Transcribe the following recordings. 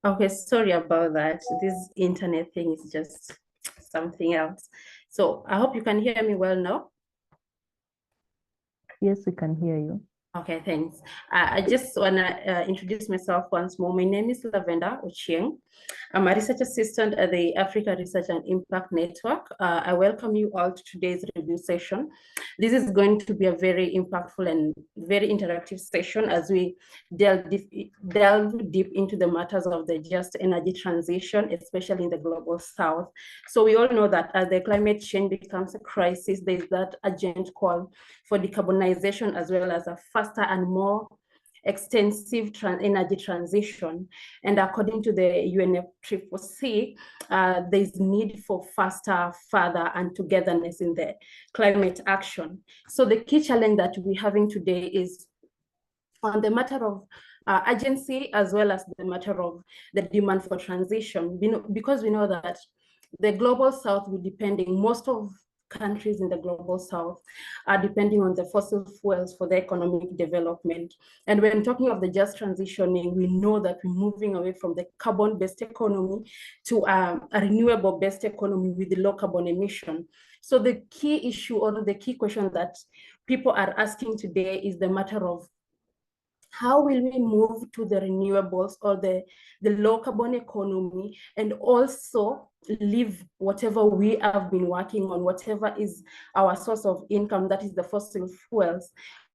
Okay, sorry about that. This internet thing is just something else. So I hope you can hear me well now. Yes, we can hear you. Okay, thanks. I just want to introduce myself once more. My name is Lavenda Ochieng. I'm a research assistant at the Africa Research and Impact Network. I welcome you all to today's review session. This is going to be a very impactful and very interactive session as we delve deep into the matters of the just energy transition, especially in the global south. So we all know that as the climate change becomes a crisis, there's that urgent call for decarbonization as well as a faster and more extensive energy transition. And according to the UNFCCC, there's need for faster, further, and togetherness in the climate action. So the key challenge that we're having today is on the matter of urgency as well as the matter of the demand for transition, because we know that the global south will be depending, most of countries in the global south are depending on the fossil fuels for the economic development. And when talking of the just transitioning, we know that we're moving away from the carbon-based economy to a renewable-based economy with low carbon emission. So the key issue or the key question that people are asking today is the matter of how will we move to the renewables or the low carbon economy and also leave whatever we have been working on, whatever is our source of income, that is the fossil fuels.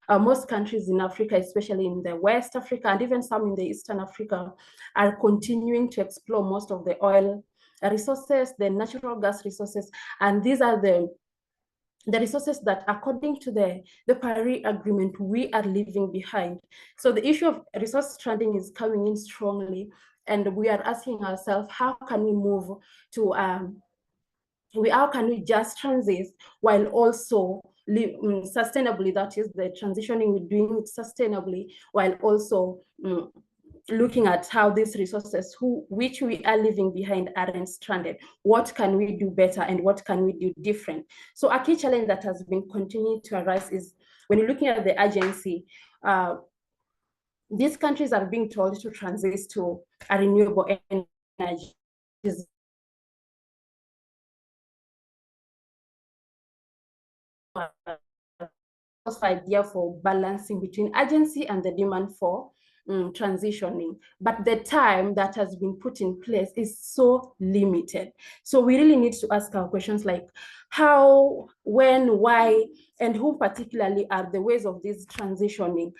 Most countries in Africa, especially in the West Africa and even some in the Eastern Africa, are continuing to explore most of the oil resources, the natural gas resources, and these are the resources that, according to the Paris Agreement, we are leaving behind. So the issue of resource stranding is coming in strongly, and we are asking ourselves, how can we move to, how can we just transit while also live sustainably, that is the transitioning, we're doing it sustainably, while also looking at how these resources which we are leaving behind aren't stranded. What can we do better and what can we do different? So a key challenge that has been continuing to arise is when you're looking at the urgency, these countries are being told to transit to a renewable energy. Idea for balancing between urgency and the demand for transitioning, but the time that has been put in place is so limited. So we really need to ask our questions like how, when, why, and who particularly are the ways of this transitioning.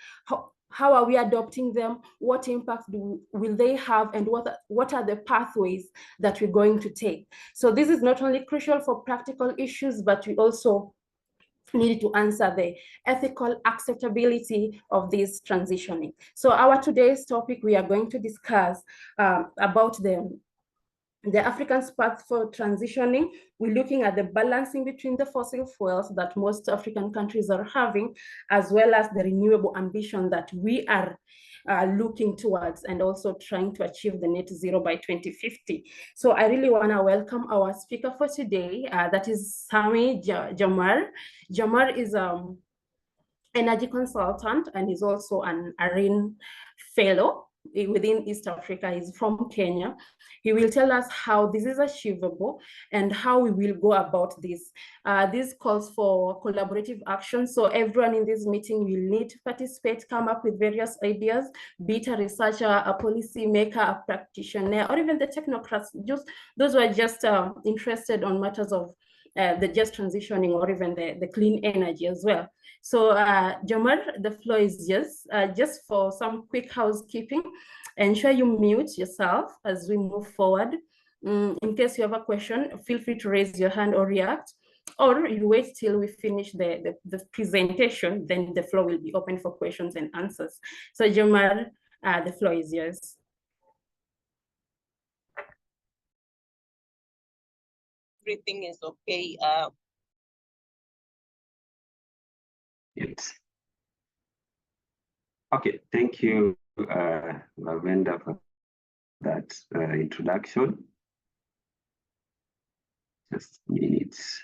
How are we adopting them? What impact will they have? And what are the pathways that we're going to take? So this is not only crucial for practical issues, but we also needed to answer the ethical acceptability of this transitioning. So our today's topic, we are going to discuss about the African's path for transitioning. We're looking at the balancing between the fossil fuels that most African countries are having, as well as the renewable ambition that we are looking towards, and also trying to achieve the net zero by 2050. So I really want to welcome our speaker for today, that is Sammy Jamar. Jamar is energy consultant and is also an ARIN Fellow within East Africa. He's from Kenya. He will tell us how this is achievable and how we will go about this. This calls for collaborative action. So everyone in this meeting will need to participate, come up with various ideas, be it a researcher, a policy maker, a practitioner, or even the technocrats, just those who are just interested on matters of the just transitioning or even the clean energy as well. So Jamar, the floor is yours. Just for some quick housekeeping, ensure you mute yourself as we move forward. In case you have a question, feel free to raise your hand or react, or you wait till we finish the presentation, then the floor will be open for questions and answers. So Jamar, the floor is yours. Everything is okay. Yes. Okay, thank you, Lavenda, for that introduction. Just minutes.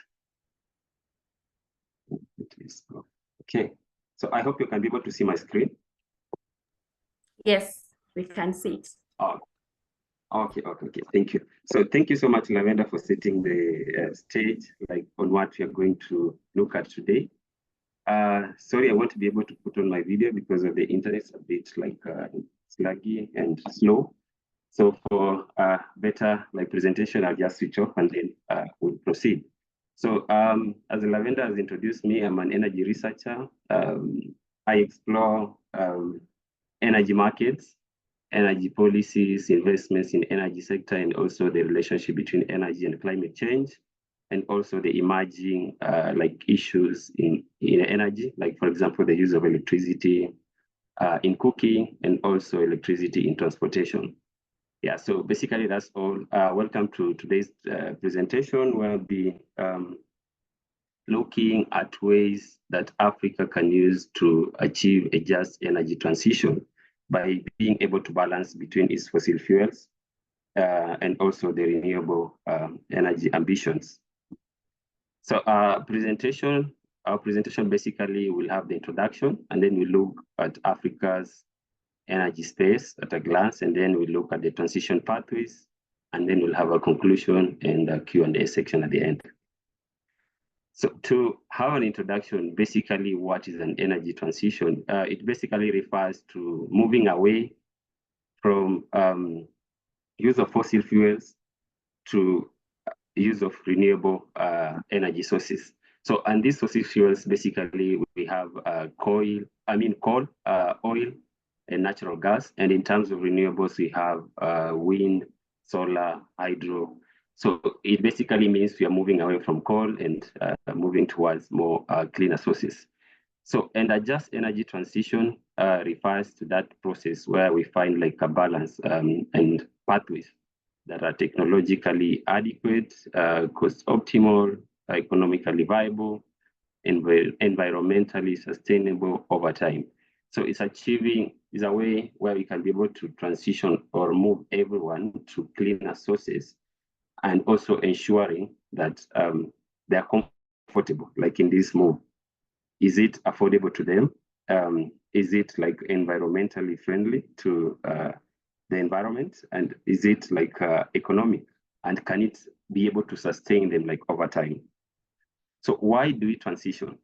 Okay, so I hope you can be able to see my screen. Yes, we can see it. Oh, Okay. Thank you. So thank you so much, Lavender, for setting the stage, like on what we are going to look at today. Sorry, I want to be able to put on my video because of the internet's a bit like sluggy and slow. So for better like presentation, I'll just switch off and then we'll proceed. So as Lavender has introduced me, I'm an energy researcher. I explore energy markets, energy policies, investments in energy sector, and also the relationship between energy and climate change, and also the emerging like issues in energy, like for example, the use of electricity in cooking and also electricity in transportation. Yeah, so basically that's all. Welcome to today's presentation. We'll be looking at ways that Africa can use to achieve a just energy transition by being able to balance between its fossil fuels and also the renewable energy ambitions. So our presentation basically will have the introduction, and then we look at Africa's energy space at a glance, and then we look at the transition pathways, and then we'll have a conclusion and a Q&A section at the end. So to have an introduction, basically what is an energy transition? It basically refers to moving away from use of fossil fuels to use of renewable energy sources. So, and these fossil fuels, basically we have coal, oil, and natural gas. And in terms of renewables, we have wind, solar, hydro. So it basically means we are moving away from coal and moving towards more cleaner sources. So, and a just energy transition refers to that process where we find like a balance and pathways that are technologically adequate, cost optimal, economically viable, and environmentally sustainable over time. So it's a way where we can be able to transition or move everyone to cleaner sources, and also ensuring that they are comfortable, like in this move. Is it affordable to them? Is it like environmentally friendly to the environment? And is it like economic? And can it be able to sustain them like over time? So why do we transition?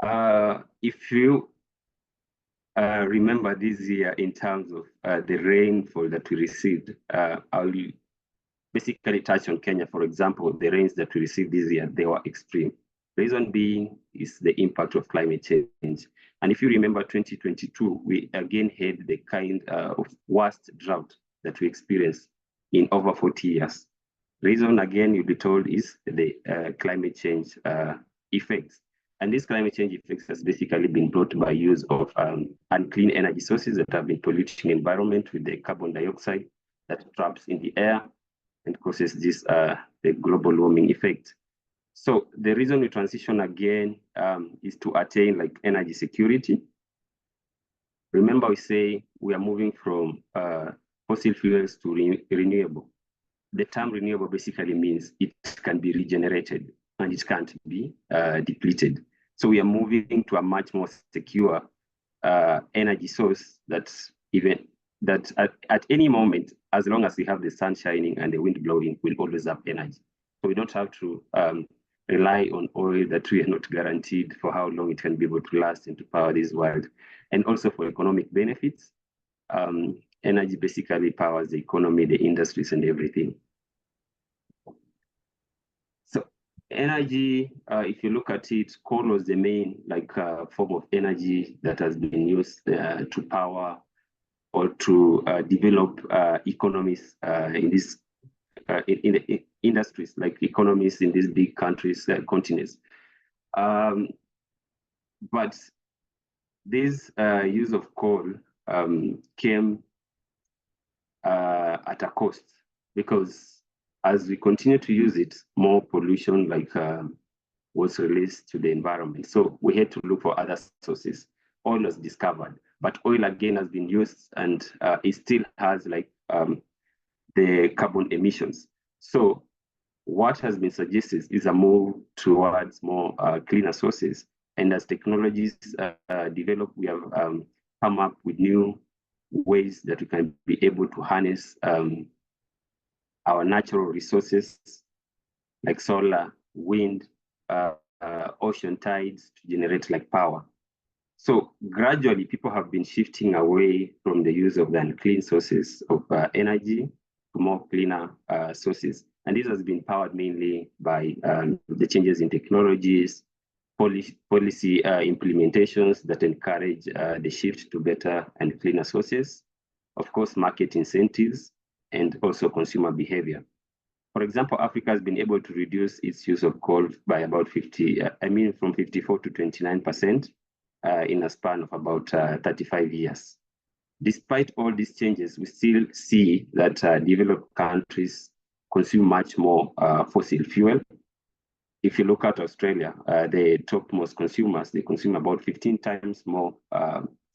If you remember this year in terms of the rainfall that we received, I'll basically touch on Kenya, for example. The rains that we received this year, they were extreme. Reason being is the impact of climate change. And if you remember 2022, we again had the kind of worst drought that we experienced in over 40 years. Reason again, you'll be told, is the climate change effects. And this climate change effects has basically been brought by use of unclean energy sources that have been polluting the environment with the carbon dioxide that traps in the air and causes this the global warming effect. So the reason we transition again is to attain like energy security. Remember, we say we are moving from fossil fuels to renewable. The term renewable basically means it can be regenerated and it can't be depleted. So we are moving to a much more secure energy source that's at any moment, as long as we have the sun shining and the wind blowing, we'll always have energy. So we don't have to rely on oil that we are not guaranteed for how long it can be able to last and to power this world. And also for economic benefits, energy basically powers the economy, the industries, and everything. So energy, if you look at it, coal was the main form of energy that has been used to power or to develop economies in this in industries, like economies in these big countries, continents. But this use of coal came at a cost, because as we continue to use it, more pollution was released to the environment. So we had to look for other sources. Oil was discovered, but oil again has been used, and it still has the carbon emissions. So what has been suggested is a move towards more cleaner sources. And as technologies develop, we have come up with new ways that we can be able to harness our natural resources like solar, wind, ocean tides to generate like power. So gradually, people have been shifting away from the use of the unclean sources of energy to more cleaner sources. And this has been powered mainly by the changes in technologies, policy implementations that encourage the shift to better and cleaner sources, of course, market incentives, and also consumer behavior. For example, Africa has been able to reduce its use of coal by about from 54 to 29% in a span of about 35 years. Despite all these changes, we still see that developed countries consume much more fossil fuel. If you look at Australia, the topmost consumers, they consume about 15 times more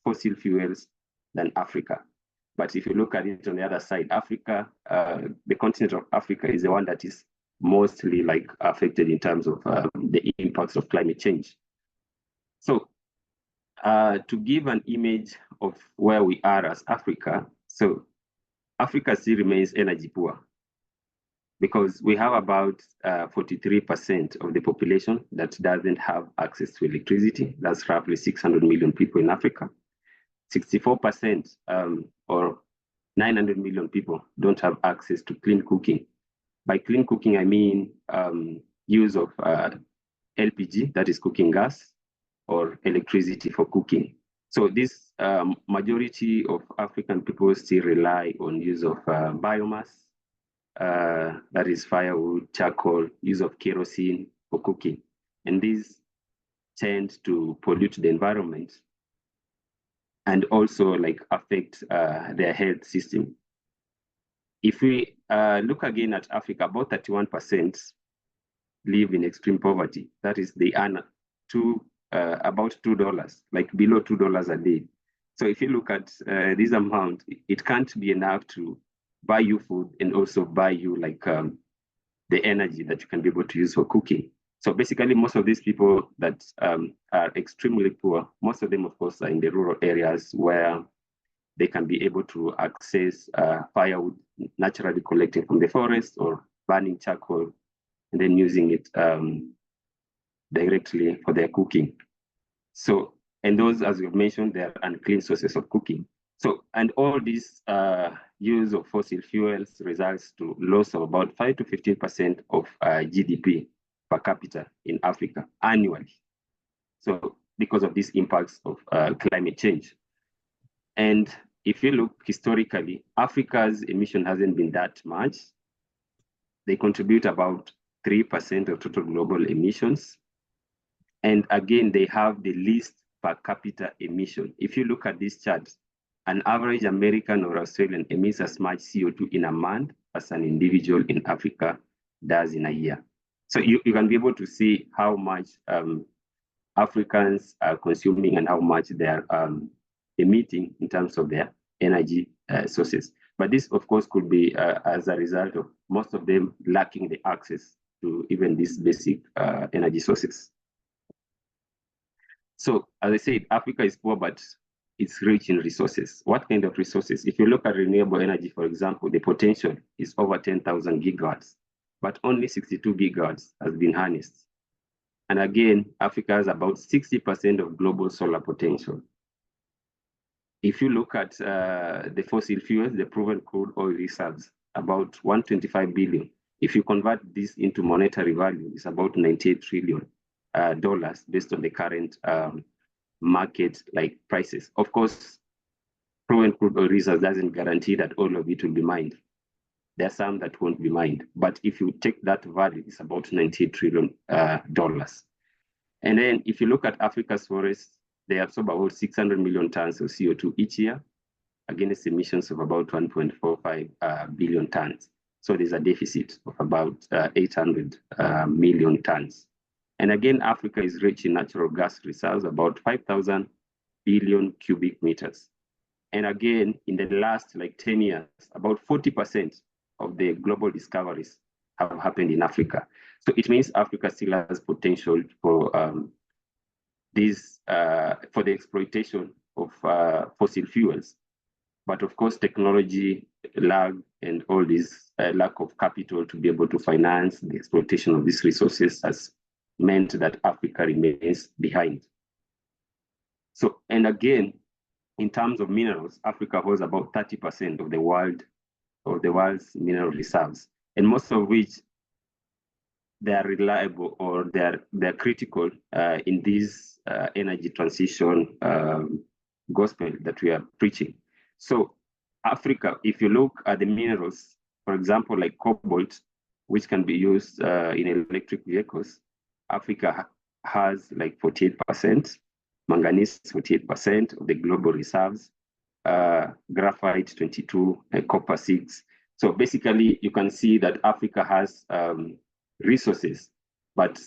fossil fuels than Africa. But if you look at it on the other side, Africa, the continent of Africa is the one that is mostly like affected in terms of the impacts of climate change. So to give an image of where we are as Africa, so Africa still remains energy poor because we have about 43% of the population that doesn't have access to electricity. That's roughly 600 million people in Africa. 64% or 900 million people don't have access to clean cooking. By clean cooking, I mean use of LPG, that is cooking gas, or electricity for cooking. So this majority of African people still rely on use of biomass, that is firewood, charcoal, use of kerosene for cooking. And these tend to pollute the environment and also like affect their health system. If we look again at Africa, about 31% live in extreme poverty. That is, they earn about $2, like below $2 a day. So if you look at this amount, it can't be enough to buy you food and also buy you like the energy that you can be able to use for cooking. So basically, most of these people that are extremely poor, most of them, of course, are in the rural areas where they can be able to access firewood naturally collected from the forest or burning charcoal and then using it directly for their cooking. So, and those, as we've mentioned, they are unclean sources of cooking. So, and all this use of fossil fuels results to loss of about 5 to 15% of GDP per capita in Africa annually. So, because of these impacts of climate change. And if you look historically, Africa's emission hasn't been that much. They contribute about 3% of total global emissions. And again, they have the least per capita emission. If you look at these charts, an average American or Australian emits as much CO2 in a month as an individual in Africa does in a year. So you can be able to see how much Africans are consuming and how much they are emitting in terms of their energy sources. But this, of course, could be as a result of most of them lacking the access to even these basic energy sources. So, as I said, Africa is poor, but it's rich in resources. What kind of resources? If you look at renewable energy, for example, the potential is over 10,000 gigawatts, but only 62 gigawatts has been harnessed. And again, Africa has about 60% of global solar potential. If you look at the fossil fuels, the proven crude oil reserves, about 125 billion. If you convert this into monetary value, it's about $98 trillion based on the current market like prices. Of course, proven crude oil reserves doesn't guarantee that all of it will be mined. There are some that won't be mined, but if you take that value, it's about $98 trillion. And then if you look at Africa's forests, they absorb about 600 million tons of CO2 each year against emissions of about 1.45 billion tons. So there's a deficit of about 800 million tons. And again, Africa is rich in natural gas reserves, about 5,000 billion cubic meters. And again, in the last like 10 years, about 40% of the global discoveries have happened in Africa. So it means Africa still has potential for for the exploitation of fossil fuels. But of course, technology lag and all this lack of capital to be able to finance the exploitation of these resources has meant that Africa remains behind. So, and again, in terms of minerals, Africa holds about 30% of the world's mineral reserves, and most of which they are reliable or they're critical in this energy transition gospel that we are preaching. So Africa, if you look at the minerals, for example, like cobalt, which can be used in electric vehicles, Africa has like 48%, manganese 48% of the global reserves, graphite 22, copper 6. So basically, you can see that Africa has resources, but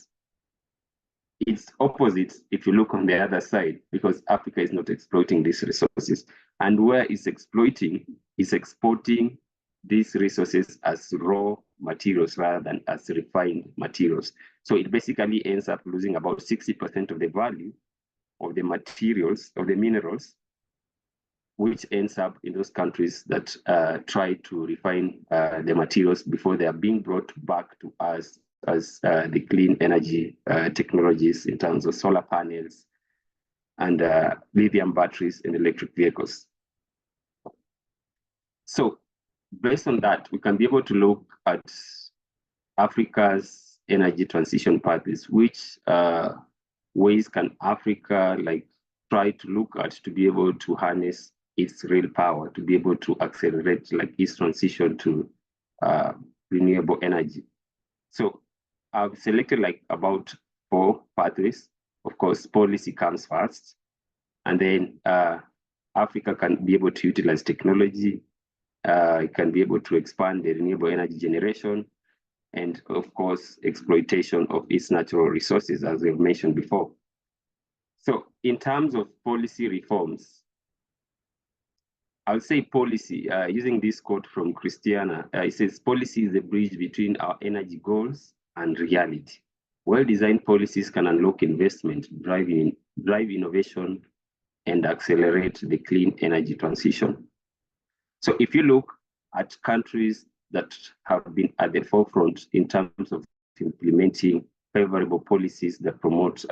it's opposite if you look on the other side, because Africa is not exploiting these resources. And where it's exploiting is exporting these resources as raw materials rather than as refined materials. So it basically ends up losing about 60% of the value of the materials, of the minerals, which ends up in those countries that try to refine the materials before they are being brought back to us as the clean energy technologies in terms of solar panels and lithium batteries in electric vehicles. So based on that, we can be able to look at Africa's energy transition pathways. Which ways can Africa try to look at to be able to harness its real power, to be able to accelerate its transition to renewable energy? So I've selected about 4 pathways. Of course, policy comes first, and then Africa can be able to utilize technology. It can be able to expand the renewable energy generation, and of course, exploitation of its natural resources, as we've mentioned before. So in terms of policy reforms, I'll say policy, using this quote from Christiana, it says, policy is the bridge between our energy goals and reality. Well-designed policies can unlock investment, drive innovation, and accelerate the clean energy transition. So if you look at countries that have been at the forefront in terms of implementing favorable policies that promote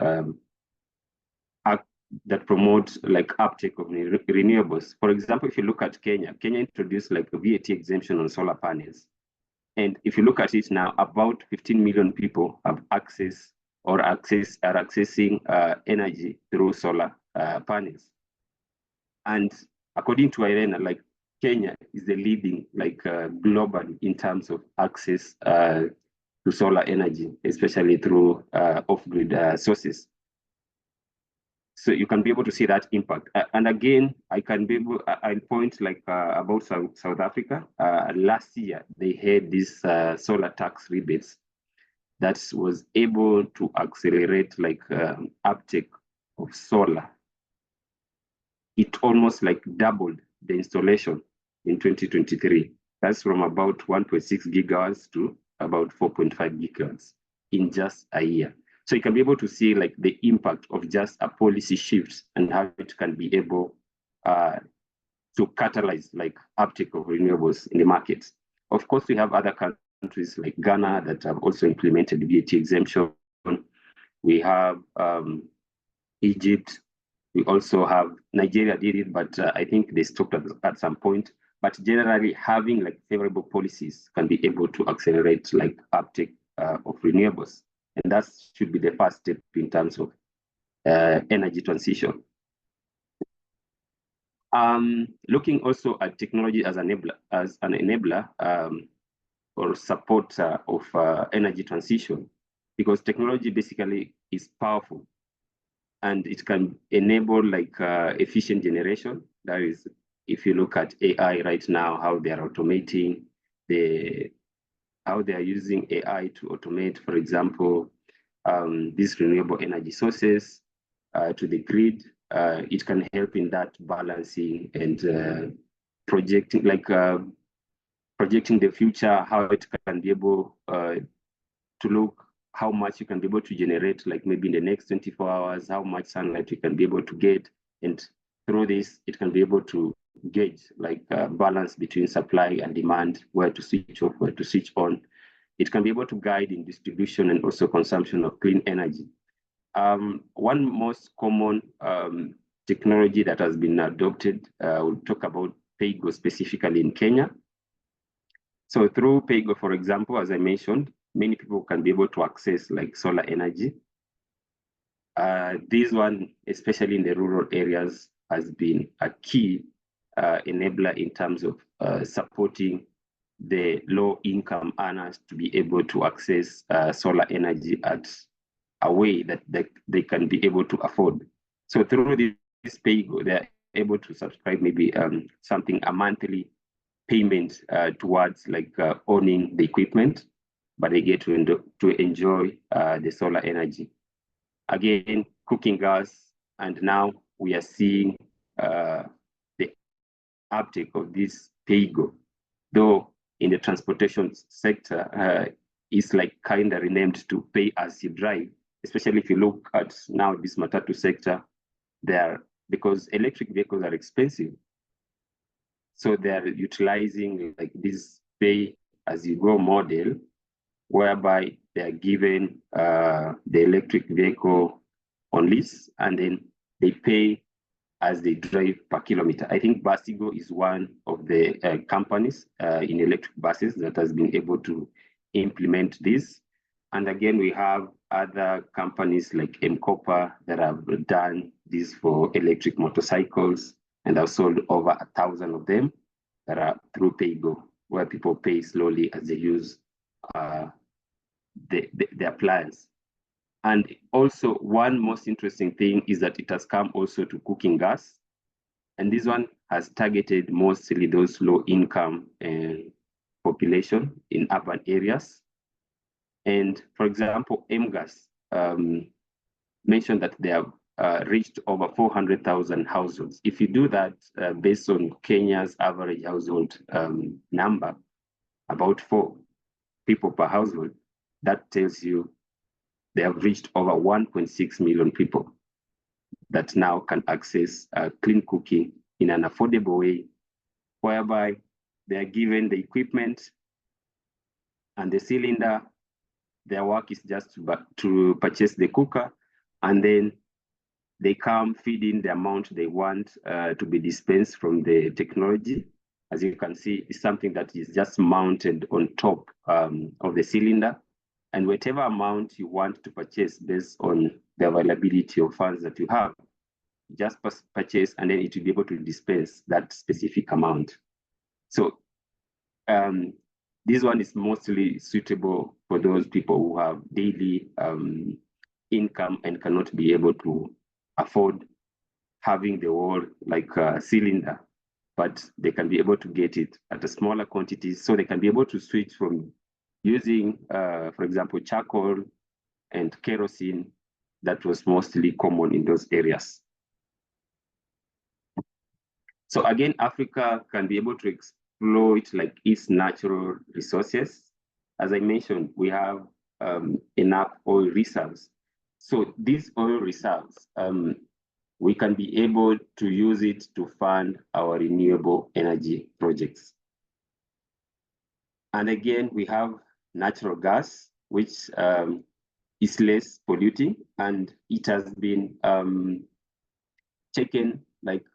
uptake of renewables. For example, if you look at Kenya introduced a VAT exemption on solar panels. And if you look at it now, about 15 million people have access or are accessing energy through solar panels. And according to ARIN, Kenya is the leading globally in terms of access to solar energy, especially through off-grid sources. So you can be able to see that impact. And again, I'll point about South Africa. Last year, they had this solar tax rebates that was able to accelerate uptake of solar. It almost doubled the installation in 2023. That's from about 1.6 gigawatts to about 4.5 gigawatts in just a year. So you can be able to see the impact of just a policy shift and how it can be able to catalyze uptake of renewables in the markets. Of course, we have other countries like Ghana that have also implemented VAT exemption. We have Egypt. We also have Nigeria did it, but I think they stopped at some point. But generally, having favorable policies can be able to accelerate uptake of renewables. And that should be the first step in terms of energy transition. Looking also at technology as an enabler or supporter of energy transition, because technology basically is powerful and it can enable efficient generation. That is, if you look at AI right now, how they are automating how they are using AI to automate, for example, these renewable energy sources to the grid. It can help in that balancing and projecting the future, how it can be able to look how much you can be able to generate, maybe in the next 24 hours, how much sunlight you can be able to get. And through this, it can be able to gauge like balance between supply and demand, where to switch off, where to switch on. It can be able to guide in distribution and also consumption of clean energy. One most common technology that has been adopted, we'll talk about PAYGO specifically in Kenya. So through PAYGO, for example, as I mentioned, many people can be able to access like solar energy. This one, especially in the rural areas, has been a key enabler in terms of supporting the low-income earners to be able to access solar energy at a way that they can be able to afford. So through this PAYGO, they're able to subscribe maybe a monthly payment towards like owning the equipment, but they get to enjoy the solar energy. Again, cooking gas, and now we are seeing the uptake of this PAYGO, though in the transportation sector, it's like kind of renamed to pay as you drive, especially if you look at now this matatu sector, because electric vehicles are expensive. So they're utilizing like this pay as you go model, whereby they're given the electric vehicle on lease, and then they pay as they drive per kilometer. I think Basigo is one of the companies in electric buses that has been able to implement this. And again, we have other companies like Mkopa that have done this for electric motorcycles, and have sold over 1,000 of them that are through PAYGO, where people pay slowly as they use the appliance. And also, one most interesting thing is that it has come also to cooking gas. And this one has targeted mostly those low-income population in urban areas. And for example, MGAS mentioned that they have reached over 400,000 households. If you do that based on Kenya's average household number, about 4 people per household, that tells you they have reached over 1.6 million people that now can access clean cooking in an affordable way, whereby they are given the equipment and the cylinder. Their work is just to purchase the cooker, and then they come feed in the amount they want to be dispensed from the technology. As you can see, it's something that is just mounted on top of the cylinder. And whatever amount you want to purchase based on the availability of funds that you have, just purchase, and then it will be able to dispense that specific amount. So this one is mostly suitable for those people who have daily income and cannot be able to afford having the whole like cylinder, but they can be able to get it at a smaller quantities, so they can be able to switch from using, for example, charcoal and kerosene that was mostly common in those areas. So again, Africa can be able to exploit like its natural resources. As I mentioned, we have enough oil reserves. So these oil reserves, we can be able to use it to fund our renewable energy projects. And again, we have natural gas, which is less polluting, and it has been taken like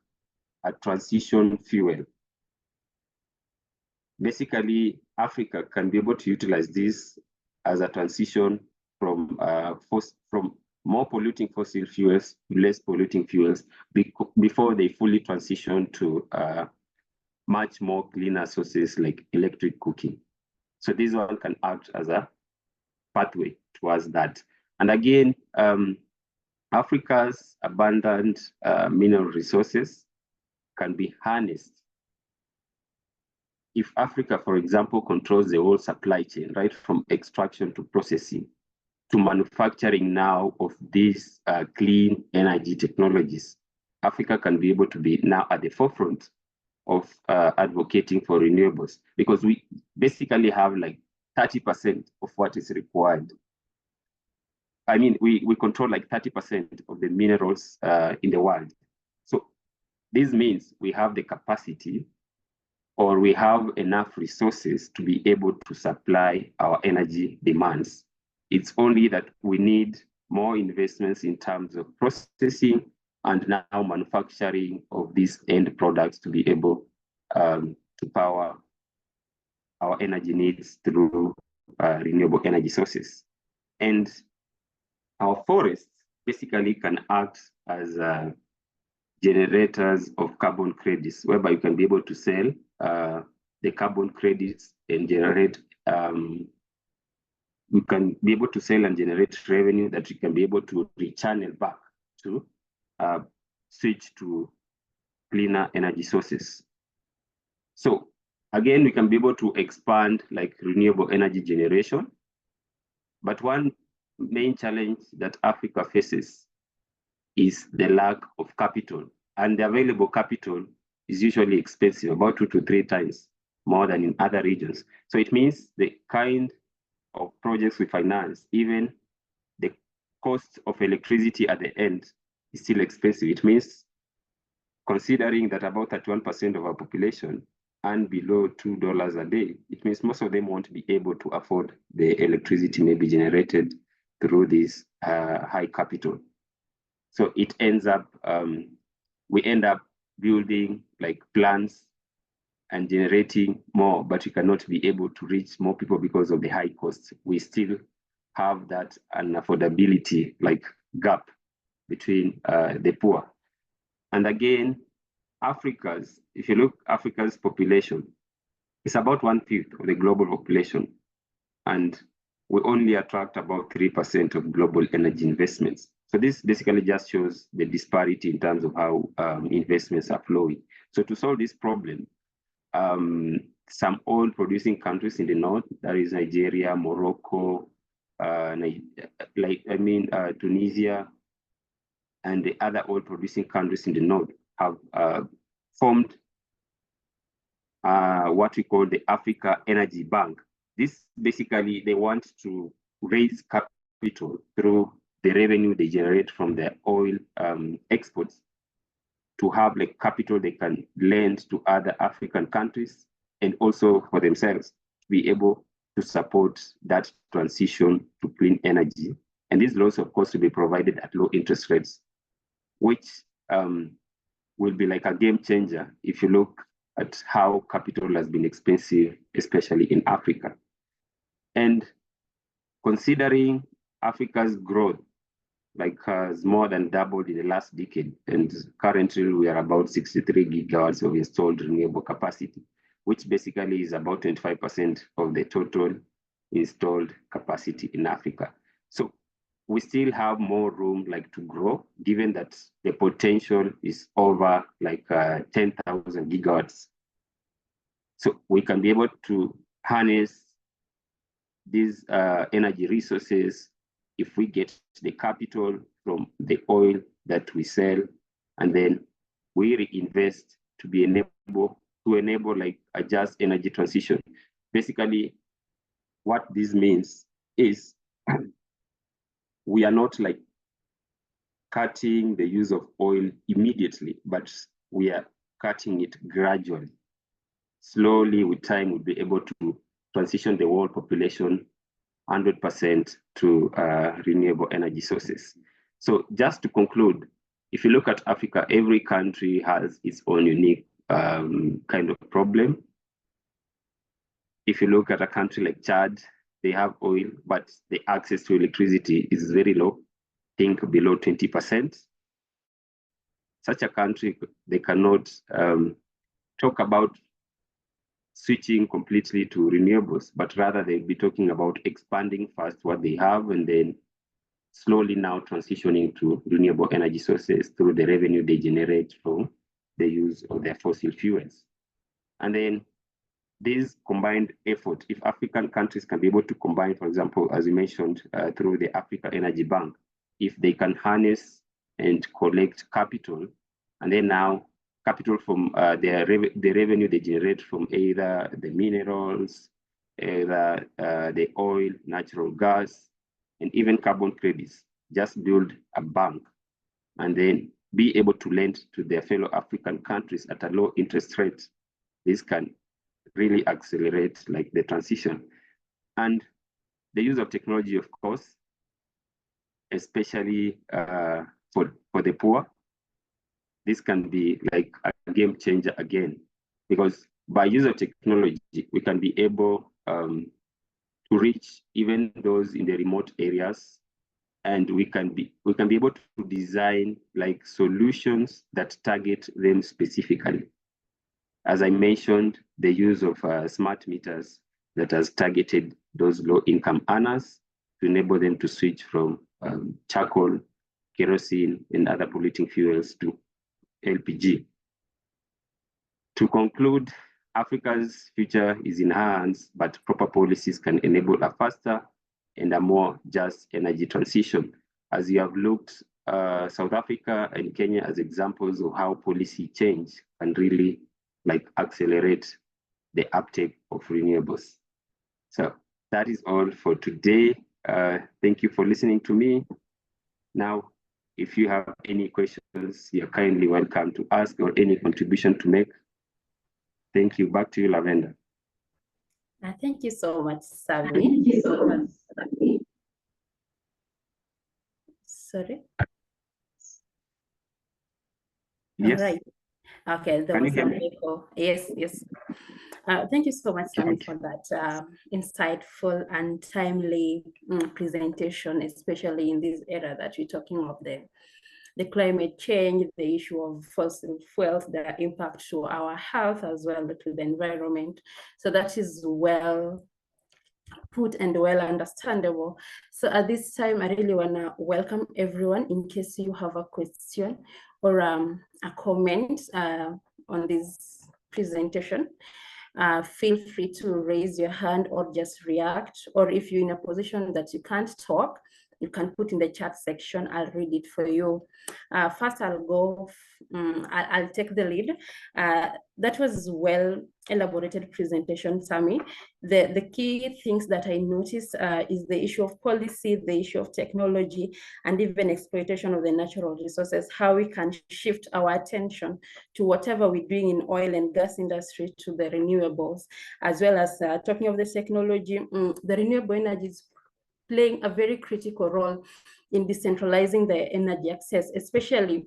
a transition fuel. Basically, Africa can be able to utilize this as a transition from more polluting fossil fuels to less polluting fuels before they fully transition to much more cleaner sources like electric cooking. So this one can act as a pathway towards that. And again, Africa's abundant mineral resources can be harnessed. If Africa, for example, controls the whole supply chain, right from extraction to processing to manufacturing now of these clean energy technologies, Africa can be able to be now at the forefront of advocating for renewables, because we basically have like 30% of what is required. I mean, we control like 30% of the minerals in the world. So this means we have the capacity or we have enough resources to be able to supply our energy demands. It's only that we need more investments in terms of processing and now manufacturing of these end products to be able to power our energy needs through renewable energy sources. And our forests basically can act as generators of carbon credits, whereby you can be able to sell the carbon credits and generate, we can be able to sell and generate revenue that we can be able to rechannel back to switch to cleaner energy sources. So again, we can be able to expand like renewable energy generation. But one main challenge that Africa faces is the lack of capital. And the available capital is usually expensive, about 2 to 3 times more than in other regions. So it means the kind of projects we finance, even the cost of electricity at the end is still expensive. It means considering that about 31% of our population earn below $2 a day, it means most of them won't be able to afford the electricity maybe generated through this high capital. So it ends up, we end up building like plants and generating more, but we cannot be able to reach more people because of the high costs. We still have that unaffordability like gap between the poor. And again, if you look Africa's population, it's about 1/5 of the global population. And we only attract about 3% of global energy investments. So this basically just shows the disparity in terms of how investments are flowing. So to solve this problem, some oil producing countries in the north, that is Nigeria, Morocco, Tunisia, and the other oil producing countries in the north have formed what we call the Africa Energy Bank. This basically, they want to raise capital through the revenue they generate from their oil exports to have like capital they can lend to other African countries and also for themselves to be able to support that transition to clean energy. And these loans, of course, will be provided at low interest rates, which will be like a game changer if you look at how capital has been expensive, especially in Africa. And considering Africa's growth, like has more than doubled in the last decade, and currently we are about 63 gigawatts of installed renewable capacity, which basically is about 25% of the total installed capacity in Africa. So we still have more room like to grow, given that the potential is over like 10,000 gigawatts. So we can be able to harness these energy resources if we get the capital from the oil that we sell, and then we reinvest to enable like a just energy transition. Basically, what this means is we are not like cutting the use of oil immediately, but we are cutting it gradually. Slowly, with time, we'll be able to transition the world population 100% to renewable energy sources. So just to conclude, if you look at Africa, every country has its own unique kind of problem. If you look at a country like Chad, they have oil, but the access to electricity is very low, think below 20%. Such a country, they cannot talk about switching completely to renewables, but rather they'll be talking about expanding first what they have and then slowly now transitioning to renewable energy sources through the revenue they generate from the use of their fossil fuels. And then this combined effort, if African countries can be able to combine, for example, as you mentioned, through the Africa Energy Bank, if they can harness and collect capital, and then now capital from the revenue they generate from either the minerals, either the oil, natural gas, and even carbon credits, just build a bank. And then be able to lend to their fellow African countries at a low interest rate. This can really accelerate like the transition. And the use of technology, of course, especially for the poor, this can be like a game changer again, because by use of technology, we can be able to reach even those in the remote areas, and we can be able to design like solutions that target them specifically. As I mentioned, the use of smart meters that has targeted those low-income earners to enable them to switch from charcoal, kerosene, and other polluting fuels to LPG. To conclude, Africa's future is in her hands, but proper policies can enable a faster and a more just energy transition. As you have looked, South Africa and Kenya as examples of how policy change can really like accelerate the uptake of renewables. So that is all for today. Thank you for listening to me. Now, if you have any questions, you're kindly welcome to ask or any contribution to make. Thank you. Back to you, Lavender. Thank you so much, Sammy. Sorry. Yes. All right. Okay, there was some echo. Yes, yes. Thank you so much, Sammy, for that insightful and timely presentation, especially in this era that we're talking of the climate change, the issue of fossil fuels, their impact to our health as well to the environment. So that is well put and well understandable. So at this time, I really want to welcome everyone in case you have a question or a comment on this presentation. Feel free to raise your hand or just react, or if you're in a position that you can't talk, you can put in the chat section. I'll read it for you. First, I'll take the lead. That was well elaborated presentation, Sammy. The key things that I noticed is the issue of policy, the issue of technology, and even exploitation of the natural resources, how we can shift our attention to whatever we're doing in oil and gas industry to the renewables, as well as talking of the technology, the renewable energy is playing a very critical role in decentralizing the energy access, especially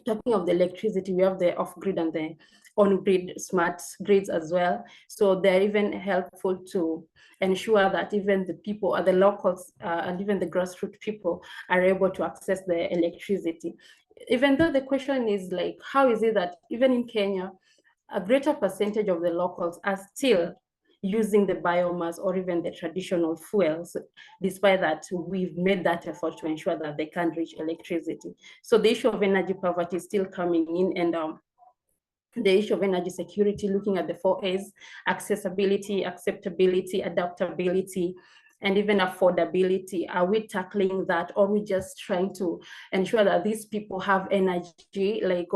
talking of the electricity. We have the off-grid and the on-grid smart grids as well. So they're even helpful to ensure that even the people or the locals and even the grassroots people are able to access the electricity. Even though the question is like, how is it that even in Kenya, a greater percentage of the locals are still using the biomass or even the traditional fuels, despite that we've made that effort to ensure that they can reach electricity. So the issue of energy poverty is still coming in, and the issue of energy security, looking at the 4 A's, accessibility, acceptability, adaptability, and even affordability. Are we tackling that, or are we just trying to ensure that these people have energy? Like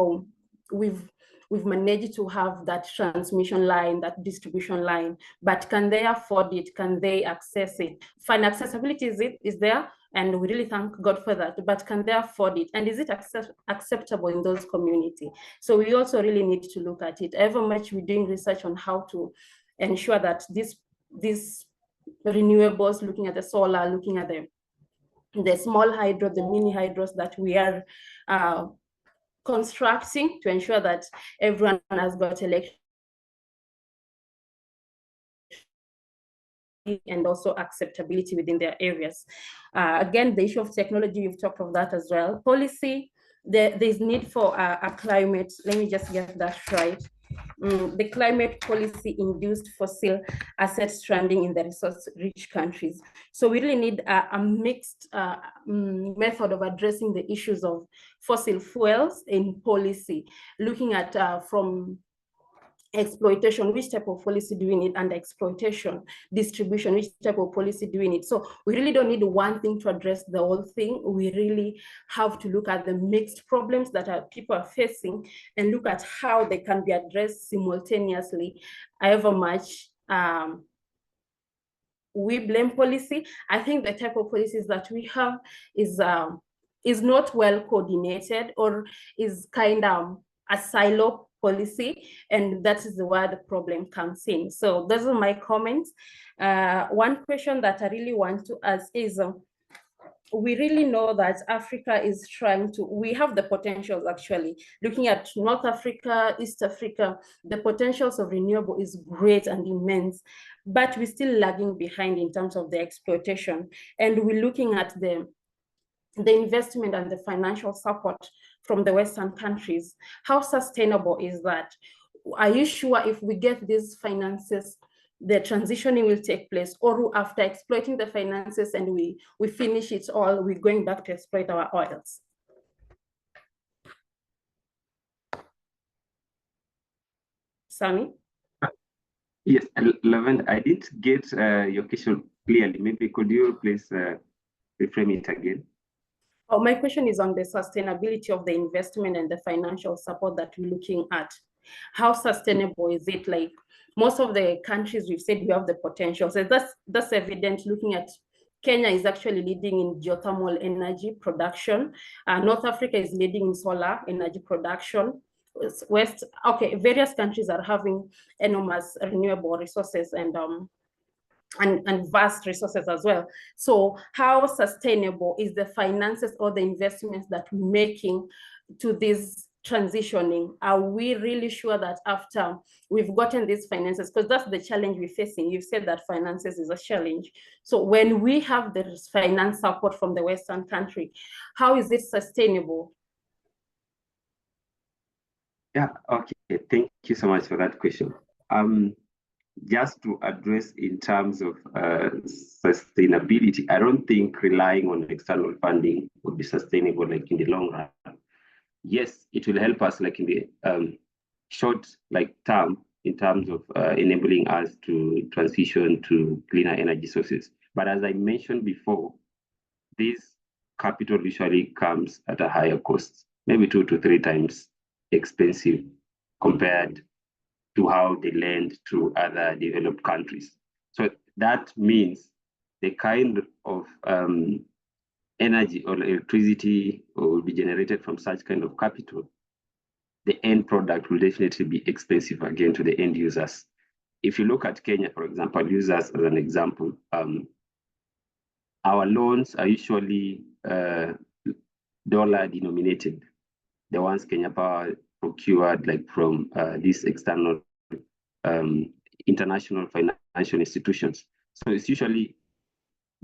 we've managed to have that transmission line, that distribution line, but can they afford it? Can they access it? Fine, accessibility is there, and we really thank God for that, but can they afford it? And is it acceptable in those communities? So we also really need to look at it. However much we're doing research on how to ensure that these renewables, looking at the solar, looking at the small hydro, the mini hydros that we are constructing to ensure that everyone has got electricity and also acceptability within their areas. Again, the issue of technology, you've talked of that as well. Policy, there's need for a climate, let me just get that right. The climate policy induced fossil asset stranding in the resource-rich countries. So we really need a mixed method of addressing the issues of fossil fuels in policy, looking at from exploitation, which type of policy do we need, and exploitation, distribution, which type of policy do we need. So we really don't need one thing to address the whole thing. We really have to look at the mixed problems that people are facing and look at how they can be addressed simultaneously. However much we blame policy, I think the type of policies that we have is is not well coordinated, or is kind of a silo policy, and that is where the problem comes in. So those are my comments. One question that I really want to ask is, we really know that Africa is trying to, we have the potentials actually. Looking at North Africa, East Africa, the potentials of renewable is great and immense, but we're still lagging behind in terms of the exploitation. And we're looking at the investment and the financial support from the Western countries. How sustainable is that? Are you sure if we get these finances, the transitioning will take place, or after exploiting the finances and we finish it all, we're going back to exploit our oils? Sammy? Yes, Lavender, I didn't get your question clearly. Maybe could you please reframe it again? Oh, my question is on the sustainability of the investment and the financial support that we're looking at. How sustainable is it? Like, most of the countries we've said we have the potential. So that's evident. Looking at Kenya is actually leading in geothermal energy production. North Africa is leading in solar energy production. Various countries are having enormous renewable resources and vast resources as well. So how sustainable is the finances or the investments that we're making to this transitioning? Are we really sure that after we've gotten these finances, because that's the challenge we're facing. You've said that finances is a challenge. So when we have the finance support from the Western country, how is it sustainable? Yeah, okay, thank you so much for that question. Just to address in terms of sustainability, I don't think relying on external funding would be sustainable like in the long run. Yes, it will help us like in the short term in terms of enabling us to transition to cleaner energy sources. But as I mentioned before, this capital usually comes at a higher cost, maybe 2 to 3 times expensive compared to how they lend to other developed countries. So that means the kind of energy or electricity will be generated from such kind of capital, the end product will definitely be expensive again to the end users. If you look at Kenya, for example, I'll use us as an example. Our loans are usually dollar denominated, the ones Kenya Power procured like from these external international financial institutions. So it's usually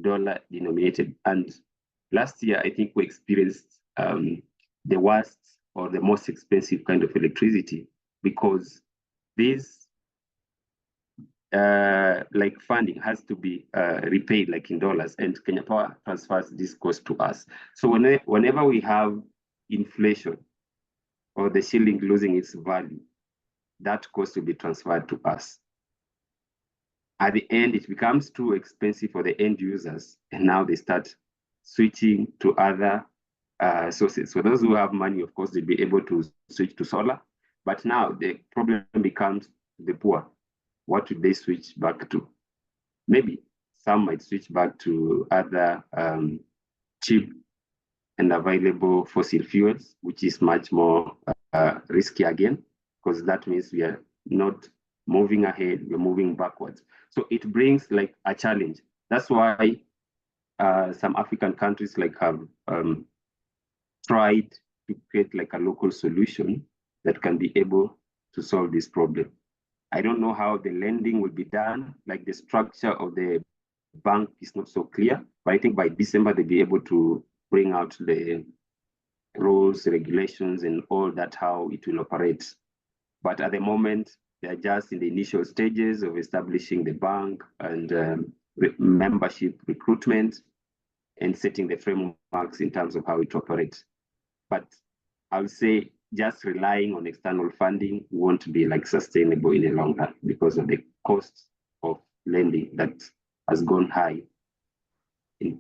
dollar denominated. And last year, I think we experienced the worst or the most expensive kind of electricity because this funding has to be repaid like in dollars, and Kenya Power transfers this cost to us. So whenever we have inflation or the shilling losing its value, that cost will be transferred to us. At the end, it becomes too expensive for the end users, and now they start switching to other sources. So those who have money, of course, they'll be able to switch to solar. But now the problem becomes the poor. What would they switch back to? Maybe some might switch back to other cheap and available fossil fuels, which is much more risky again, because that means we are not moving ahead, we're moving backwards. So it brings like a challenge. That's why some African countries have tried to create like a local solution that can be able to solve this problem. I don't know how the lending will be done, like the structure of the bank is not so clear, but I think by December they'll be able to bring out the rules, regulations, and all that, how it will operate. But at the moment, they're just in the initial stages of establishing the bank and membership recruitment and setting the frameworks in terms of how it operates. But I would say just relying on external funding won't be like sustainable in the long run because of the cost of lending that has gone high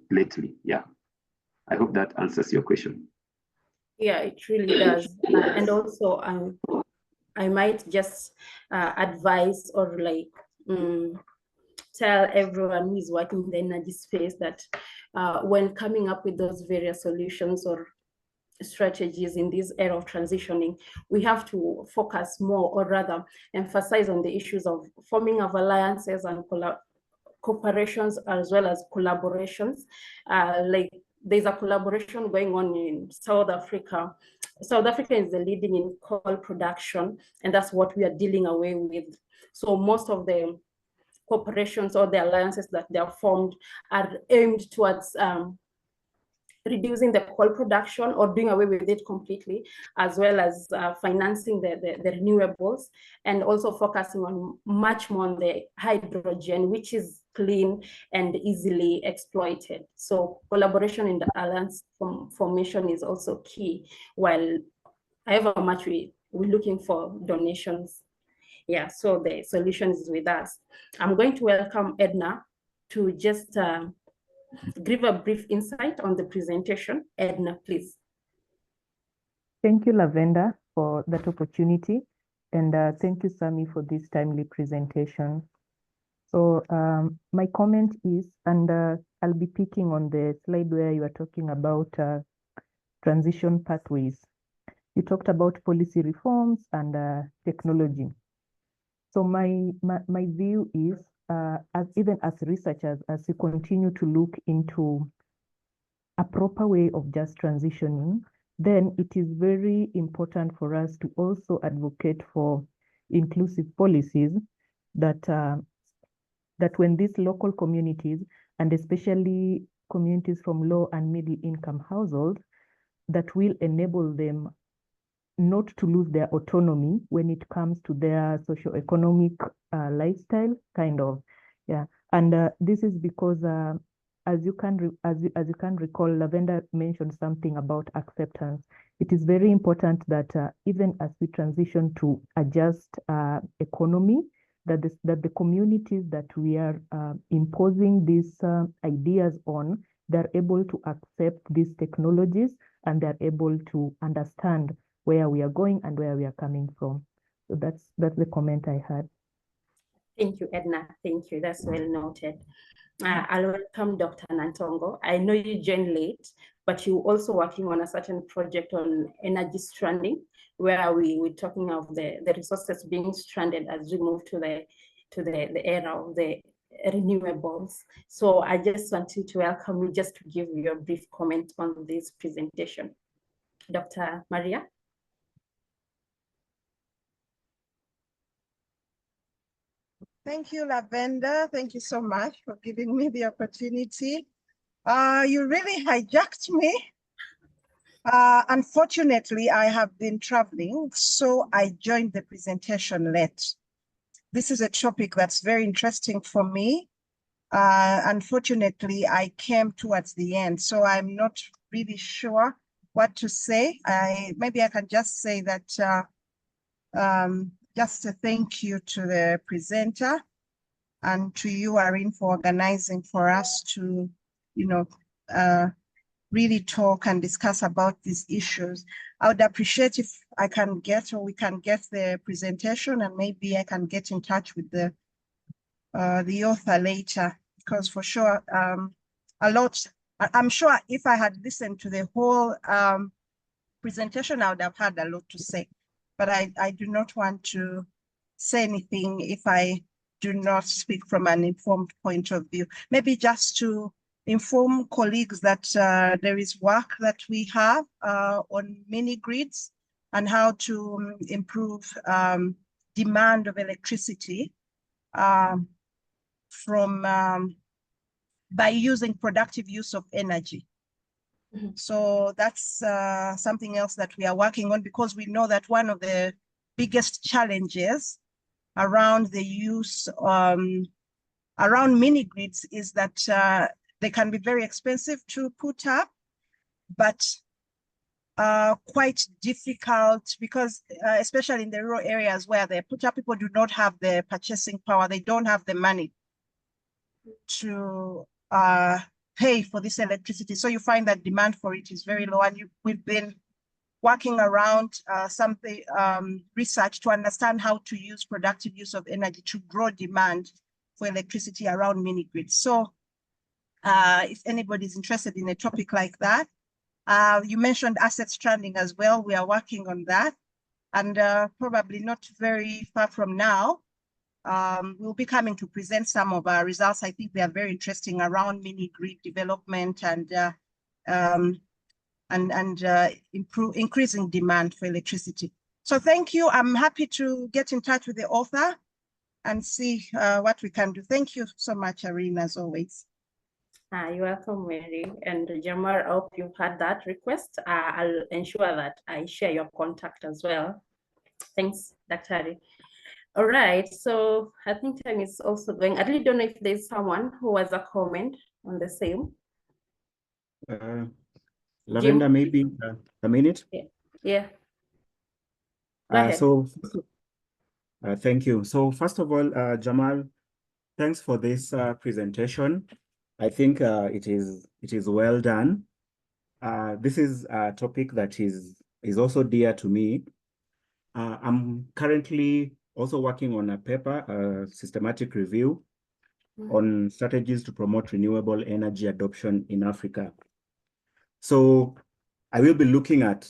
lately. Yeah, I hope that answers your question. Yeah, it really does. And also, I might just advise or tell everyone who is working in the energy space that when coming up with those various solutions or strategies in this era of transitioning, we have to focus more, or rather emphasize on the issues of forming of alliances and cooperations as well as collaborations. Like there's a collaboration going on in South Africa. South Africa is the leading in coal production, and that's what we are dealing away with. So most of the corporations or the alliances that they are formed are aimed towards reducing the coal production or doing away with it completely, as well as financing the renewables, and also focusing on much more on the hydrogen, which is clean and easily exploited. So collaboration in the alliance formation is also key, while however much we're looking for donations. Yeah, so the solution is with us. I'm going to welcome Edna to just give a brief insight on the presentation. Edna, please. Thank you, Lavender, for that opportunity. And thank you, Sammy, for this timely presentation. So my comment is, and I'll be picking on the slide where you are talking about transition pathways. You talked about policy reforms and technology. So my view is, even as researchers, as we continue to look into a proper way of just transitioning, then it is very important for us to also advocate for inclusive policies that that when these local communities, and especially communities from low and middle income households, that will enable them not to lose their autonomy when it comes to their socioeconomic lifestyle, kind of, yeah. And this is because, as you can recall, Lavender mentioned something about acceptance. It is very important that even as we transition to a just economy, that the communities that we are imposing these ideas on, they're able to accept these technologies, and they're able to understand where we are going and where we are coming from. So that's the comment I had. Thank you, Edna. Thank you. That's well noted. I'll welcome Dr. Nantongo. I know you joined late, but you're also working on a certain project on energy stranding, where we're talking of the resources being stranded as we move to the era of the renewables. So I just wanted to welcome you, just to give you a brief comment on this presentation. Dr. Maria? Thank you, Lavender. Thank you so much for giving me the opportunity. You really hijacked me. Unfortunately, I have been traveling, so I joined the presentation late. This is a topic that's very interesting for me. Unfortunately, I came towards the end, so I'm not really sure what to say. Maybe I can just say that just a thank you to the presenter and to you, ARIN, for organizing for us to, really talk and discuss about these issues. I would appreciate if I can get, or we can get the presentation, and maybe I can get in touch with the author later, because for sure, I'm sure if I had listened to the whole presentation, I would have had a lot to say. But I do not want to say anything if I do not speak from an informed point of view. Maybe just to inform colleagues that there is work that we have on mini grids and how to improve demand of electricity by using productive use of energy. Mm-hmm. So that's something else that we are working on, because we know that one of the biggest challenges around the use around mini grids is that they can be very expensive to put up, but quite difficult, because especially in the rural areas where they put up, people do not have the purchasing power. They don't have the money to pay for this electricity. So you find that demand for it is very low. And we've been working around research to understand how to use productive use of energy to grow demand for electricity around mini grids. So if anybody's interested in a topic like that, you mentioned asset stranding as well. We are working on that. And probably not very far from now, we'll be coming to present some of our results. I think they are very interesting around mini grid development and increasing demand for electricity. So thank you. I'm happy to get in touch with the author and see what we can do. Thank you so much, ARIN, as always. You're welcome, Mary. And Jamar, I hope you've had that request. I'll ensure that I share your contact as well. Thanks, Dr. Ari. All right, so I think time is also going. I really don't know if there's someone who has a comment on the same. Lavender, maybe a minute. Yeah. Go ahead. Thank you. So first of all, Jamal, thanks for this presentation. I think it is well done. This is a topic that is also dear to me. I'm currently also working on a paper, a systematic review on strategies to promote renewable energy adoption in Africa. So I will be looking at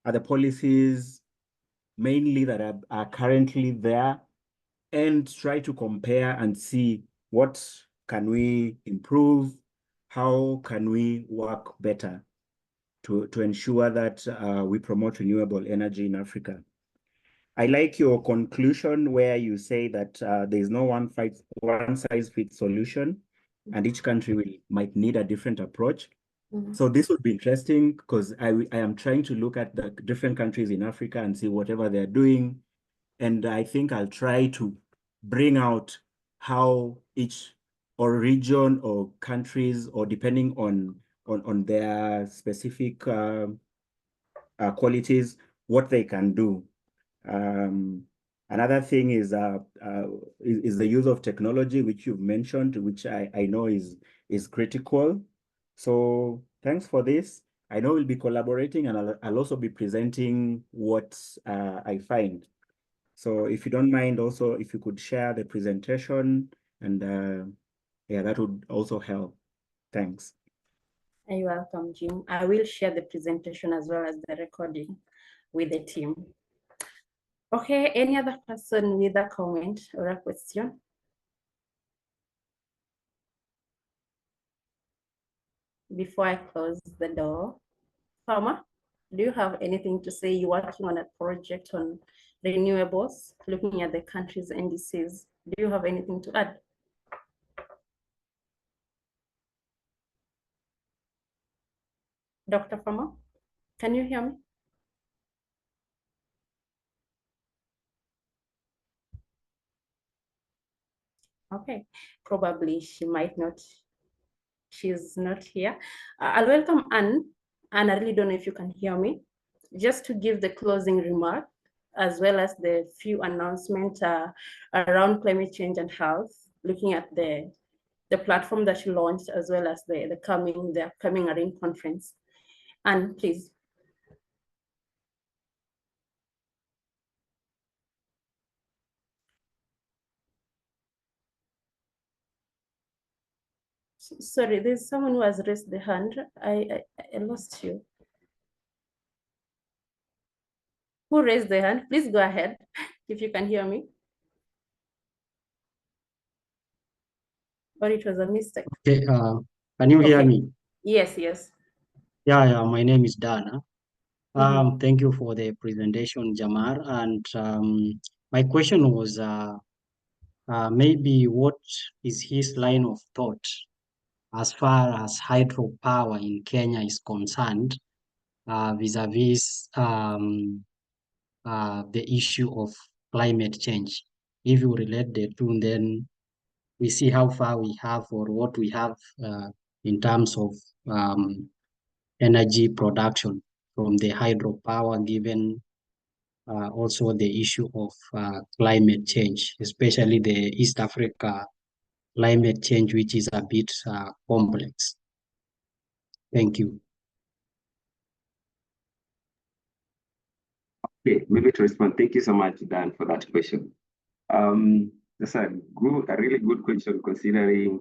the policies mainly that are currently there and try to compare and see what can we improve, how can we work better to ensure that we promote renewable energy in Africa. I like your conclusion where you say that there is no one size fits solution, and each country might need a different approach. So this would be interesting because I am trying to look at the different countries in Africa and see whatever they're doing. And I think I'll try to bring out how each or region or countries, or depending on their specific qualities, what they can do. Another thing is the use of technology, which you've mentioned, which I know is critical. So thanks for this. I know we'll be collaborating, and I'll also be presenting what I find. So if you don't mind, also if you could share the presentation, and yeah, that would also help. Thanks. You're welcome, Jim. I will share the presentation as well as the recording with the team. Okay, any other person with a comment or a question? Before I close the door, Farmer, do you have anything to say? You're working on a project on renewables, looking at the country's NDCs. Do you have anything to add? Dr. Farmer, can you hear me? Okay, probably she might not. She's not here. I'll welcome Anne. Anne, I really don't know if you can hear me. Just to give the closing remark, as well as the few announcements around climate change and health, looking at the platform that you launched, as well as the upcoming ARIN conference. Anne, please. Sorry, there's someone who has raised the hand. I lost you. Who raised the hand? Please go ahead if you can hear me. Or it was a mistake. Okay, can you hear me? Yes, yes. Yeah, my name is Dana. Thank you for the presentation, Jamar. And my question was maybe what is his line of thought as far as hydropower in Kenya is concerned, vis-a-vis the issue of climate change. If you relate the two, then we see how far we have or what we have in terms of energy production from the hydropower, given also the issue of climate change, especially the East Africa climate change, which is a bit complex. Thank you. Okay, maybe to respond. Thank you so much, Dan, for that question. That's a really good question, considering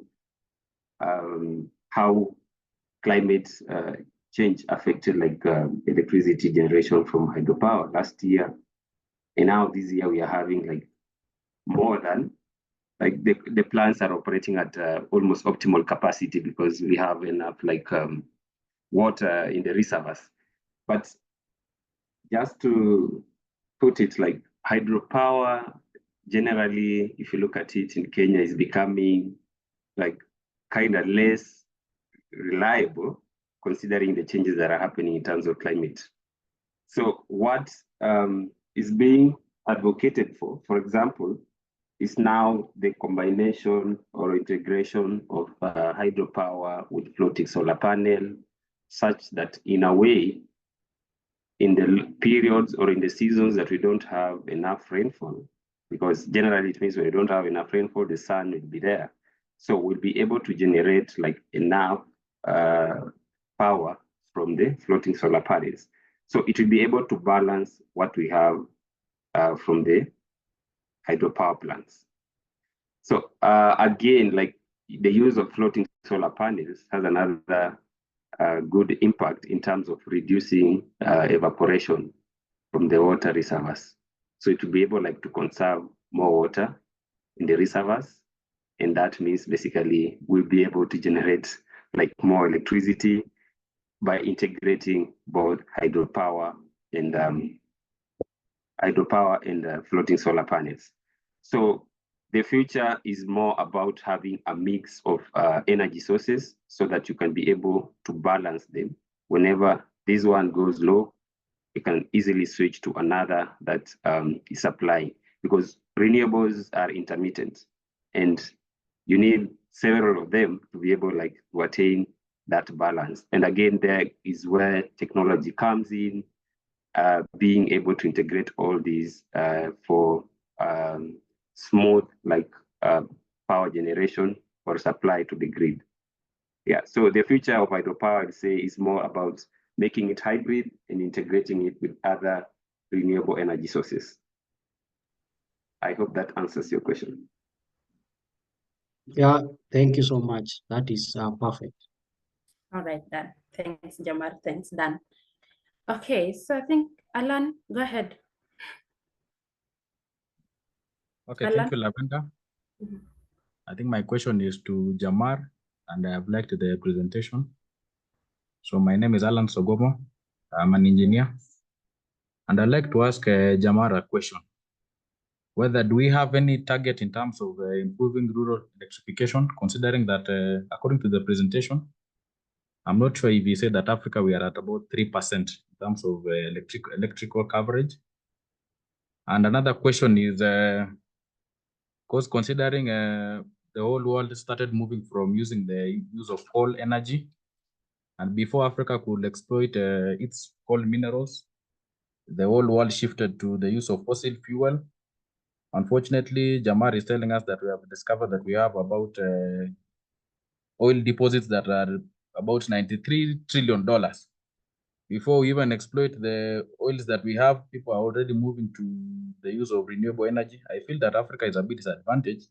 how climate change affected electricity generation from hydropower last year, and now this year we are having like more than the plants are operating at almost optimal capacity because we have enough water in the reservoirs. But just to put it, like hydropower generally, if you look at it in Kenya, is becoming like kind of less reliable considering the changes that are happening in terms of climate. So what is being advocated for example, is now the combination or integration of hydropower with floating solar panel, such that in a way, in the periods or in the seasons that we don't have enough rainfall, because generally it means when we don't have enough rainfall, the sun will be there. So we'll be able to generate like enough power from the floating solar panels. So it will be able to balance what we have from the hydropower plants. So again, like the use of floating solar panels has another good impact in terms of reducing evaporation from the water reservoirs. So it will be able to conserve more water in the reservoirs. And that means basically we'll be able to generate more electricity by integrating both hydropower and floating solar panels. So the future is more about having a mix of energy sources so that you can be able to balance them. Whenever this one goes low, you can easily switch to another that is supplying, because renewables are intermittent and you need several of them to be able to attain that balance. And again, there is where technology comes in, being able to integrate all these for smooth power generation or supply to the grid. Yeah, so the future of hydropower, I'd say, is more about making it hybrid and integrating it with other renewable energy sources. I hope that answers your question. Yeah, thank you so much. That is perfect. All right, Dan. Thanks, Jamar. Thanks, Dan. Okay, so I think Alan, go ahead. Okay, Alan? thank you, Lavender. I think my question is to Jamar, and I have liked the presentation. So my name is Alan Sogomo. I'm an engineer. And I'd like to ask Jamar a question. Whether do we have any target in terms of improving rural electrification, considering that according to the presentation, I'm not sure if you said that Africa, we are at about 3% in terms of electrical coverage. And another question is, because considering the whole world started moving from using the use of coal energy, and before Africa could exploit its coal minerals, the whole world shifted to the use of fossil fuel. Unfortunately, Jamar is telling us that we have discovered that we have about oil deposits that are about $93 trillion. Before we even exploit the oils that we have, people are already moving to the use of renewable energy. I feel that Africa is a bit disadvantaged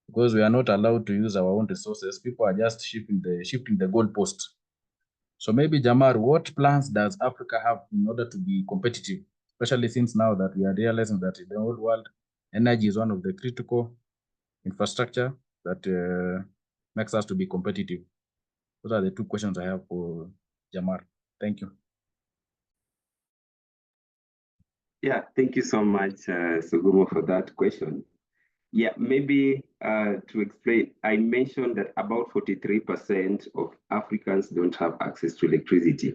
because we are not allowed to use our own resources. People are just shifting the goalpost. So maybe, Jamar, what plans does Africa have in order to be competitive, especially since now that we are realizing that in the whole world, energy is one of the critical infrastructure that makes us to be competitive? Those are the two questions I have for Jamar. Thank you. Yeah, thank you so much, Sugumo, for that question. Yeah, maybe to explain, I mentioned that about 43% of Africans don't have access to electricity.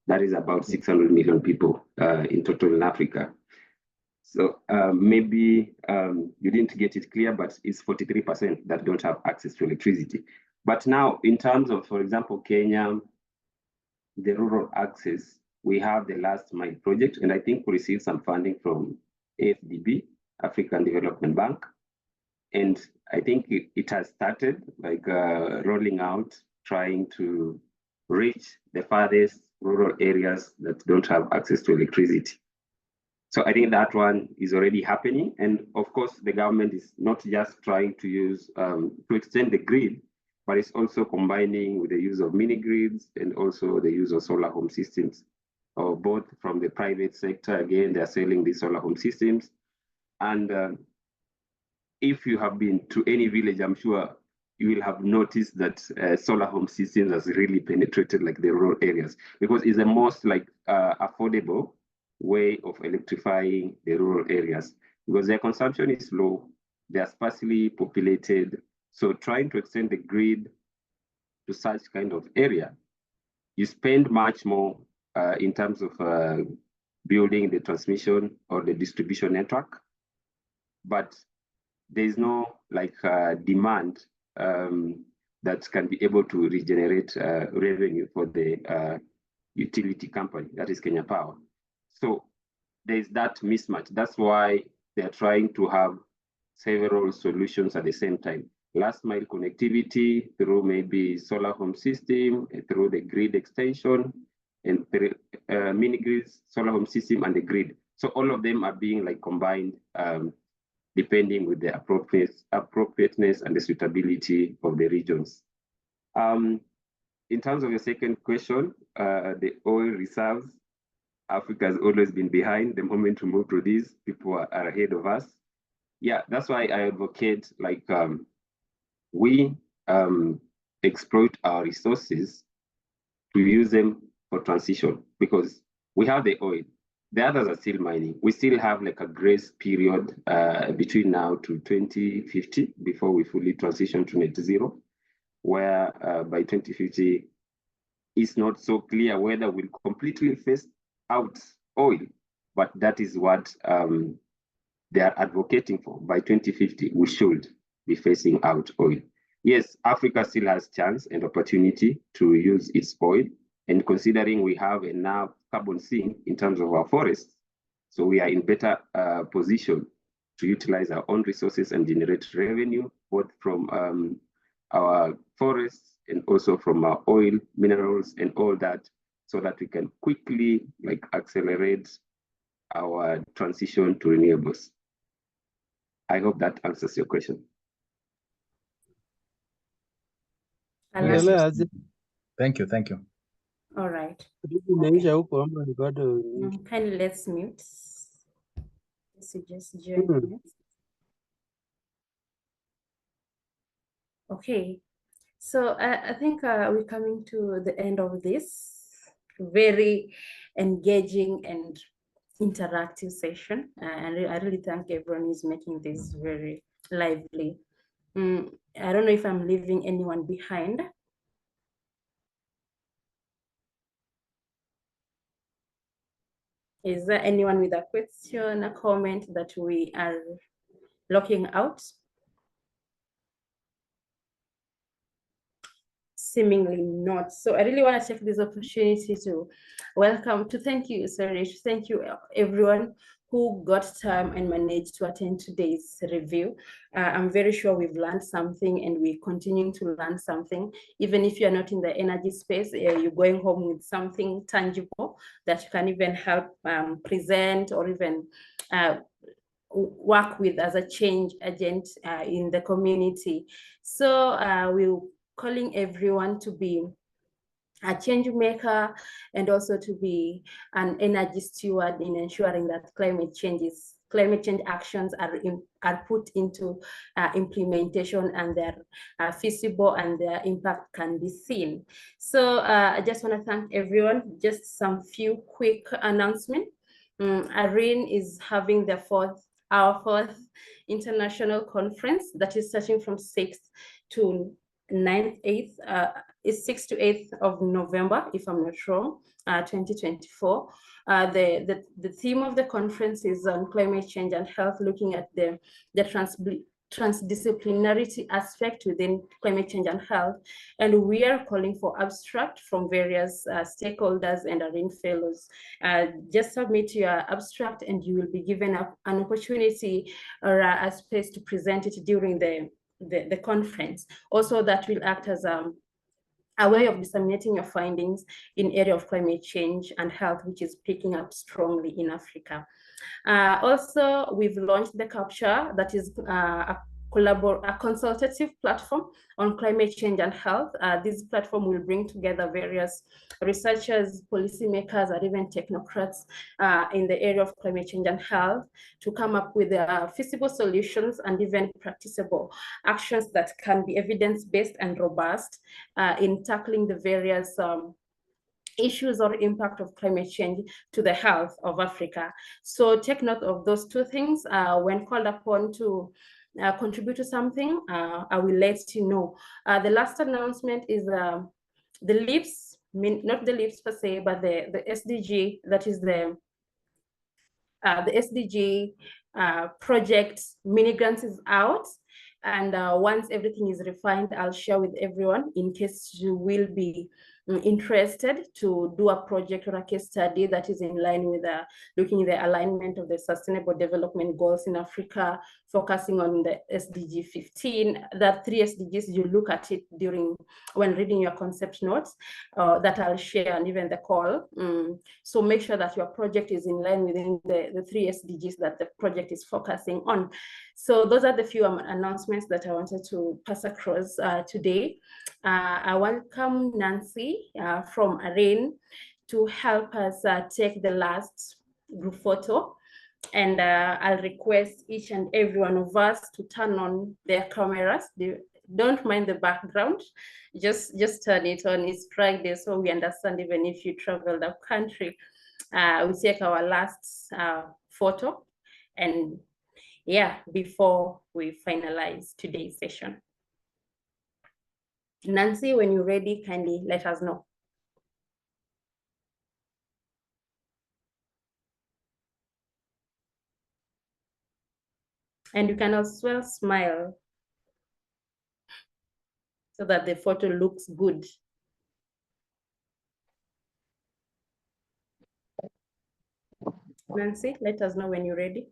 That is about 600 million people in total in Africa. So maybe you didn't get it clear, but it's 43% that don't have access to electricity. But now, in terms of, for example, Kenya, the rural access, we have the last mile project, and I think we received some funding from AFDB, African Development Bank. And I think it has started rolling out, trying to reach the farthest rural areas that don't have access to electricity. So I think that one is already happening. And of course, the government is not just trying to use, to extend the grid, but it's also combining with the use of mini grids and also the use of solar home systems, or both from the private sector. Again, they're selling these solar home systems. And if you have been to any village, I'm sure you will have noticed that solar home systems has really penetrated like the rural areas, because it's the most like affordable way of electrifying the rural areas, because their consumption is low, they are sparsely populated. So trying to extend the grid to such kind of area, you spend much more in terms of building the transmission or the distribution network, but there is no like demand that can be able to regenerate revenue for the utility company, that is Kenya Power. So there's that mismatch. That's why they're trying to have several solutions at the same time. Last mile connectivity through maybe solar home system, through the grid extension, and mini grids, solar home system, and the grid. So all of them are being like combined depending with the appropriateness and the suitability of the regions. In terms of your second question, the oil reserves, Africa has always been behind. The moment we move to this, people are ahead of us. Yeah, that's why I advocate like we exploit our resources to use them for transition, because we have the oil. The others are still mining. We still have like a grace period between now to 2050 before we fully transition to net zero, where by 2050, it's not so clear whether we'll completely phase out oil, but that is what they are advocating for. By 2050, we should be phasing out oil. Yes, Africa still has chance and opportunity to use its oil, and considering we have enough carbon sink in terms of our forests, so we are in better position to utilize our own resources and generate revenue, both from our forests and also from our oil, minerals, and all that, so that we can quickly like accelerate our transition to renewables. I hope that answers your question. Thank you. All right. Kindly let's mute. Just join. Okay. So I think we're coming to the end of this very engaging and interactive session. And I really thank everyone who's making this very lively. I don't know if I'm leaving anyone behind. Is there anyone with a question, a comment that we are locking out? Seemingly not. So I really want to take this opportunity to thank you everyone who got time and managed to attend today's review. I'm very sure we've learned something, and we're continuing to learn something. Even if you're not in the energy space, you're going home with something tangible that you can even help present or even work with as a change agent in the community. So we're calling everyone to be a change maker and also to be an energy steward in ensuring that climate change actions are put into implementation, and they're feasible and their impact can be seen. So I just want to thank everyone. Just some few quick announcements. ARIN is having our fourth international conference that is starting from 6th to 8th. Is 6th to 8th of November, if I'm not wrong, 2024. The theme of the conference is on climate change and health, looking at the transdisciplinarity aspect within climate change and health. And we are calling for abstract from various stakeholders and ARIN Fellows. Just submit your abstract and you will be given an opportunity or a space to present it during the conference. Also, that will act as a way of disseminating your findings in area of climate change and health, which is picking up strongly in Africa. Also, we've launched the Capture, that is a consultative platform on climate change and health. This platform will bring together various researchers, policymakers, and even technocrats in the area of climate change and health to come up with feasible solutions and even practicable actions that can be evidence-based and robust in tackling the various issues or impact of climate change to the health of Africa. So take note of those two things. When called upon to contribute to something, I will let you know. The last announcement is the LEAPS, not the LEAPS per se, but the SDG, that is the SDG project mini grants is out. And once everything is refined, I'll share with everyone in case you will be interested to do a project or a case study that is in line with looking at the alignment of the Sustainable Development Goals in Africa, focusing on the SDG 15, that 3 SDGs. You look at it when reading your concept notes that I'll share, and even the call. So make sure that your project is in line within the 3 SDGs that the project is focusing on. So those are the few announcements that I wanted to pass across today. I welcome Nancy from ARIN to help us take the last group photo. And I'll request each and every one of us to turn on their cameras. Don't mind the background, just turn it on. It's Friday, so we understand even if you traveled up country. We take our last photo, and yeah, before we finalize today's session. Nancy, when you're ready, kindly let us know. And you can as well smile so that the photo looks good. Nancy, let us know when you're ready.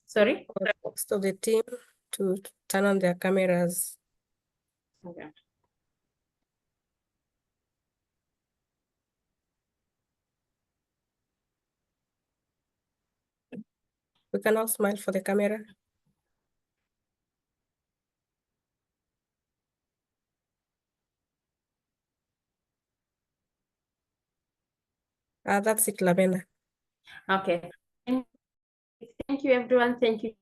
Sorry? Most of the team to turn on their cameras. Okay. We can all smile for the camera. That's it, Lavenda. Okay. Thank you, everyone. Thank you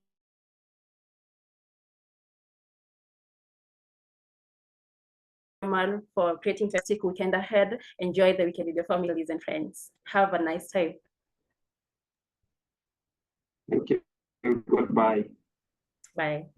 for creating a fantastic weekend ahead. Enjoy the weekend with your families and friends. Have a nice time. Thank you. Goodbye. Bye.